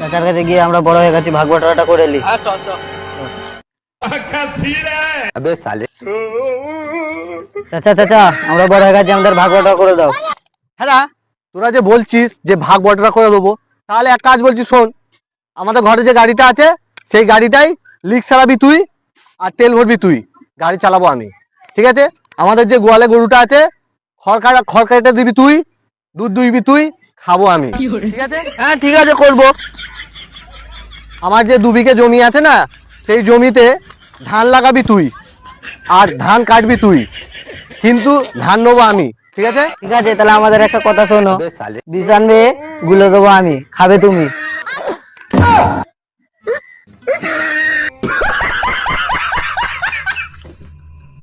চাচার কাছে গিয়ে আমরা বড় হয়ে গেছি, ভাগ বটরাটা করে নি। চাচা চাচা আমরা বড় হয়ে গেছি, আমাদের ভাগ বটরা করে দাও। হ্যাঁ, তোরা যে বলছিস যে ভাগ বটরা করে দেবো, তাহলে এক কাজ বলছি শোন, আমাদের ঘরে যে গাড়িটা আছে সেই গাড়িটাই লিক সারাবি তুই আর তেল ভরবি তুই, গাড়ি চালাবো আমি, ঠিক আছে? আমাদের যে গোয়ালে গরুটা আছে খড় কাটা দিবি তুই, দুধ দুইবি তুই, খাবো আমি, ঠিক আছে? হ্যাঁ ঠিক আছে, করবো। আমার যে 2 বিঘে জমি আছে না, সেই জমিতে ধান লাগাবি তুই আর ধান কাটবি তুই, কিন্তু ধান নেবো আমি, ঠিক আছে? ঠিক আছে, তাহলে আমাদের একটা কথা শোনো, বিষ আনবে, গুলো দেবো আমি, খাবে তুমি।